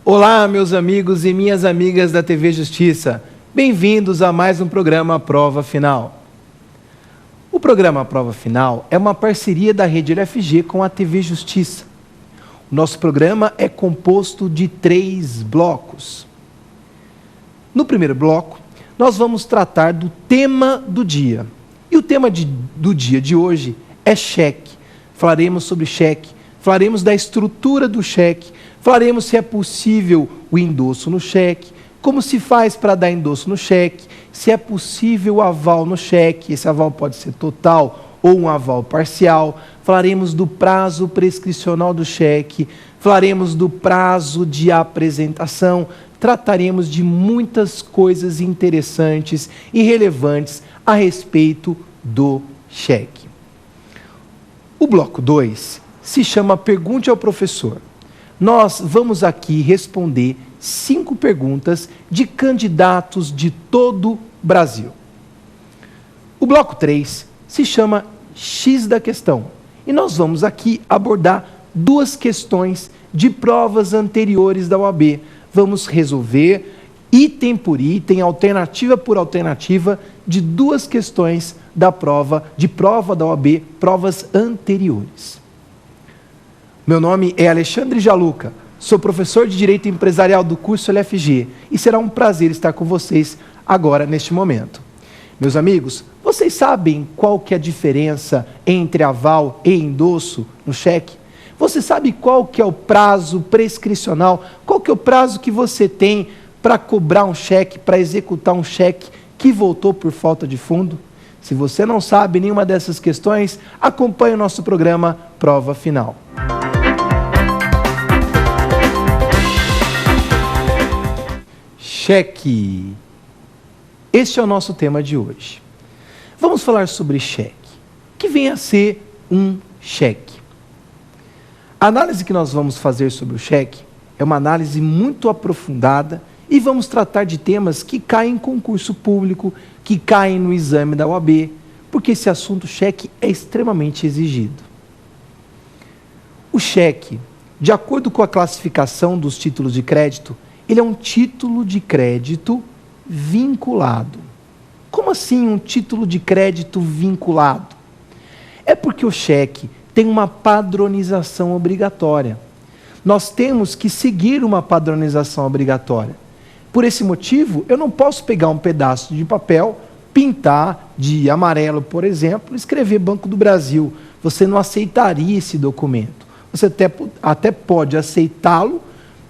Olá, meus amigos e minhas amigas da TV Justiça. Bem-vindos a mais um programa Prova Final. O programa Prova Final é uma parceria da Rede LFG com a TV Justiça. O nosso programa é composto de 3 blocos. No primeiro bloco, nós vamos tratar do tema do dia. E o tema do dia de hoje é cheque. Falaremos sobre cheque, falaremos da estrutura do cheque, falaremos se é possível o endosso no cheque, como se faz para dar endosso no cheque, se é possível o aval no cheque, esse aval pode ser total ou um aval parcial, falaremos do prazo prescricional do cheque, falaremos do prazo de apresentação, trataremos de muitas coisas interessantes e relevantes a respeito do cheque. O bloco 2 se chama Pergunte ao Professor. Nós vamos aqui responder 5 perguntas de candidatos de todo o Brasil. O bloco 3 se chama X da questão. E nós vamos aqui abordar 2 questões de provas anteriores da OAB. Vamos resolver item por item, alternativa por alternativa, de 2 questões da prova da OAB, provas anteriores. Meu nome é Alexandre Jaluca, sou professor de Direito Empresarial do curso LFG e será um prazer estar com vocês agora neste momento. Meus amigos, vocês sabem qual que é a diferença entre aval e endosso no cheque? Você sabe qual que é o prazo prescricional? Qual que é o prazo que você tem para cobrar um cheque, para executar um cheque que voltou por falta de fundo? Se você não sabe nenhuma dessas questões, acompanhe o nosso programa Prova Final. Cheque. Este é o nosso tema de hoje. Vamos falar sobre cheque. O que vem a ser um cheque? A análise que nós vamos fazer sobre o cheque é uma análise muito aprofundada e vamos tratar de temas que caem em concurso público, que caem no exame da OAB, porque esse assunto cheque é extremamente exigido. O cheque, de acordo com a classificação dos títulos de crédito, ele é um título de crédito vinculado. Como assim um título de crédito vinculado? É porque o cheque tem uma padronização obrigatória. Nós temos que seguir uma padronização obrigatória. Por esse motivo, eu não posso pegar um pedaço de papel, pintar de amarelo, por exemplo, e escrever Banco do Brasil. Você não aceitaria esse documento. Você até pode aceitá-lo,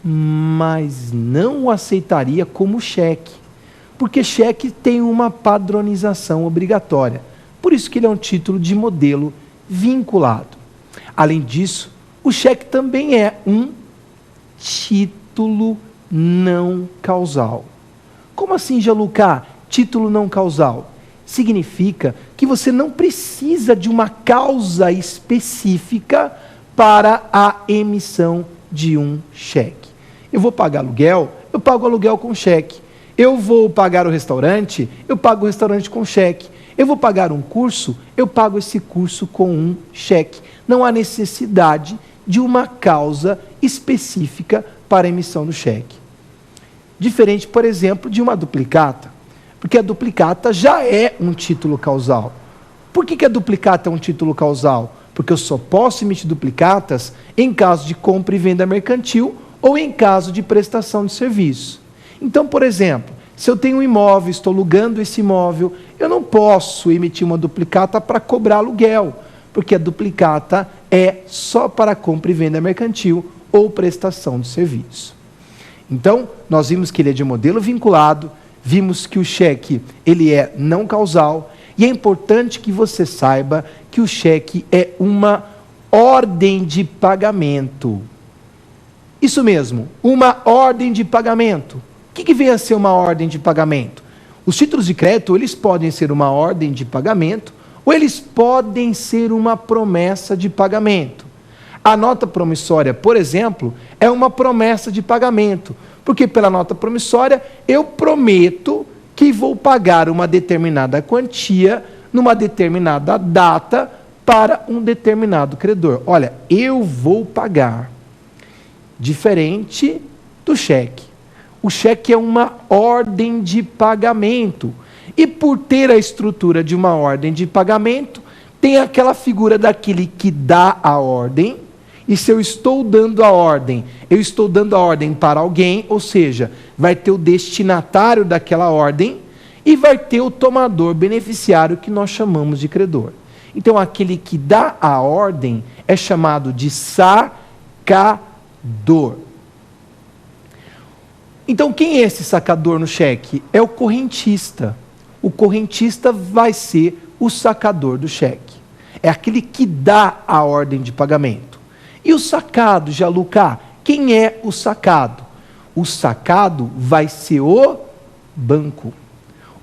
mas não o aceitaria como cheque, porque cheque tem uma padronização obrigatória. Por isso que ele é um título de modelo vinculado. Além disso, o cheque também é um título não causal. Como assim, Jaluca? Título não causal? Significa que você não precisa de uma causa específica para a emissão de um cheque. Eu vou pagar aluguel, eu pago aluguel com cheque. Eu vou pagar o restaurante, eu pago o restaurante com cheque. Eu vou pagar um curso, eu pago esse curso com um cheque. Não há necessidade de uma causa específica para a emissão do cheque. Diferente, por exemplo, de uma duplicata, porque a duplicata já é um título causal. Por que a duplicata é um título causal? Porque eu só posso emitir duplicatas em caso de compra e venda mercantil ou em caso de prestação de serviço. Então, por exemplo, se eu tenho um imóvel, estou alugando esse imóvel, eu não posso emitir uma duplicata para cobrar aluguel, porque a duplicata é só para compra e venda mercantil ou prestação de serviço. Então, nós vimos que ele é de modelo vinculado, vimos que o cheque ele é não causal, e é importante que você saiba que o cheque é uma ordem de pagamento. Isso mesmo, uma ordem de pagamento. O que vem a ser uma ordem de pagamento? Os títulos de crédito, eles podem ser uma ordem de pagamento ou eles podem ser uma promessa de pagamento. A nota promissória, por exemplo, é uma promessa de pagamento, porque pela nota promissória eu prometo que vou pagar uma determinada quantia numa determinada data para um determinado credor. Olha, eu vou pagar. Diferente do cheque. O cheque é uma ordem de pagamento. E por ter a estrutura de uma ordem de pagamento, tem aquela figura daquele que dá a ordem. E se eu estou dando a ordem, eu estou dando a ordem para alguém, ou seja, vai ter o destinatário daquela ordem e vai ter o tomador beneficiário que nós chamamos de credor. Então, aquele que dá a ordem é chamado de sacador. Então, quem é esse sacador no cheque? É o correntista. O correntista vai ser o sacador do cheque. É aquele que dá a ordem de pagamento. E o sacado, Gianluca? Quem é o sacado? O sacado vai ser o banco.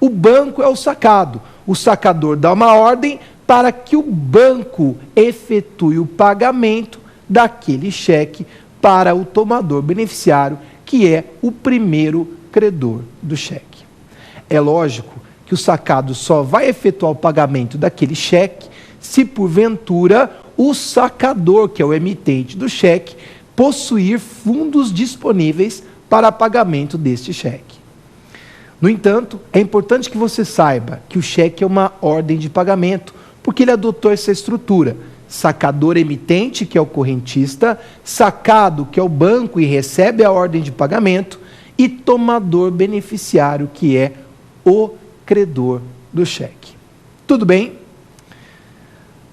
O banco é o sacado. O sacador dá uma ordem para que o banco efetue o pagamento daquele cheque para o tomador beneficiário, que é o primeiro credor do cheque. É lógico que o sacado só vai efetuar o pagamento daquele cheque se porventura o sacador, que é o emitente do cheque, possuir fundos disponíveis para pagamento deste cheque. No entanto, é importante que você saiba que o cheque é uma ordem de pagamento, porque ele adotou essa estrutura. Sacador emitente, que é o correntista, sacado, que é o banco e recebe a ordem de pagamento, e tomador beneficiário, que é o credor do cheque. Tudo bem?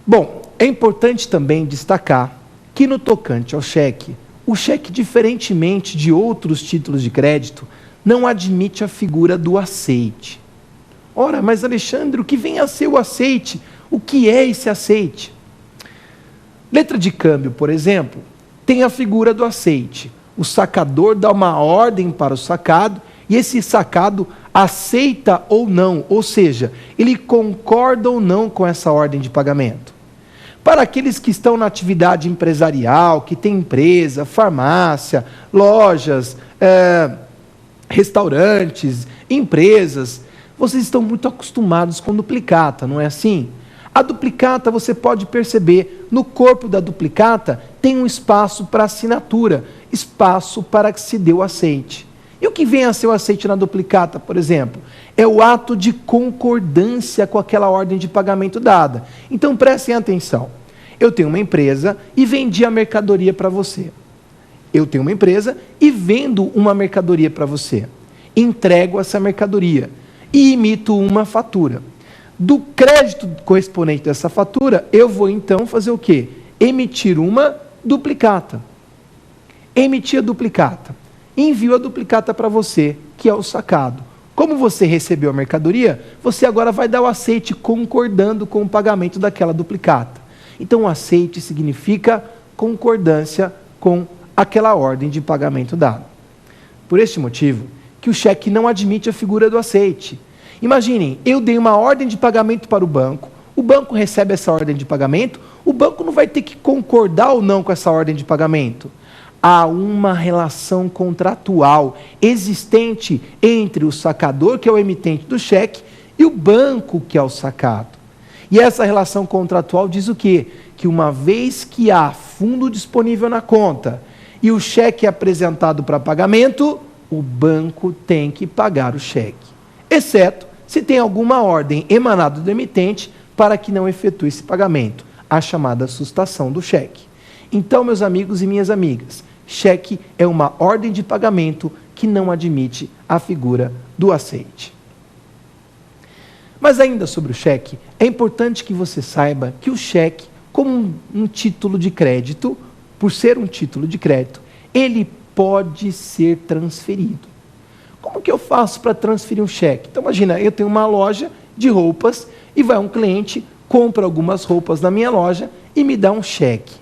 Bom, é importante também destacar que no tocante ao cheque, o cheque, diferentemente de outros títulos de crédito, não admite a figura do aceite. Ora, mas Alexandre, o que vem a ser o aceite? O que é esse aceite? Letra de câmbio, por exemplo, tem a figura do aceite. O sacador dá uma ordem para o sacado e esse sacado aceita ou não, ou seja, ele concorda ou não com essa ordem de pagamento. Para aqueles que estão na atividade empresarial, que tem empresa, farmácia, lojas, restaurantes, empresas, vocês estão muito acostumados com duplicata, não é assim? A duplicata, você pode perceber, no corpo da duplicata tem um espaço para assinatura, espaço para que se dê o aceite. E o que vem a ser o aceite na duplicata, por exemplo? É o ato de concordância com aquela ordem de pagamento dada. Então prestem atenção. Eu tenho uma empresa e vendi a mercadoria para você. Eu tenho uma empresa e vendo uma mercadoria para você. Entrego essa mercadoria e emito uma fatura. Do crédito correspondente dessa fatura, eu vou então fazer o quê? Emitir uma duplicata. Emitir a duplicata. Envio a duplicata para você, que é o sacado. Como você recebeu a mercadoria, você agora vai dar o aceite concordando com o pagamento daquela duplicata. Então, o aceite significa concordância com aquela ordem de pagamento dada. Por este motivo, que o cheque não admite a figura do aceite. Imaginem, eu dei uma ordem de pagamento para o banco recebe essa ordem de pagamento, o banco não vai ter que concordar ou não com essa ordem de pagamento. Há uma relação contratual existente entre o sacador, que é o emitente do cheque, e o banco, que é o sacado. E essa relação contratual diz o quê? Que uma vez que há fundo disponível na conta e o cheque é apresentado para pagamento, o banco tem que pagar o cheque. Exceto se tem alguma ordem emanada do emitente para que não efetue esse pagamento, a chamada sustação do cheque. Então, meus amigos e minhas amigas, cheque é uma ordem de pagamento que não admite a figura do aceite. Mas ainda sobre o cheque, é importante que você saiba que o cheque, como um título de crédito, por ser um título de crédito, ele pode ser transferido. Como que eu faço para transferir um cheque? Então, imagina, eu tenho uma loja de roupas e vai um cliente, compra algumas roupas na minha loja e me dá um cheque.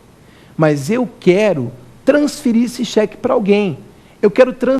Mas eu quero transferir esse cheque para alguém. Eu quero transferir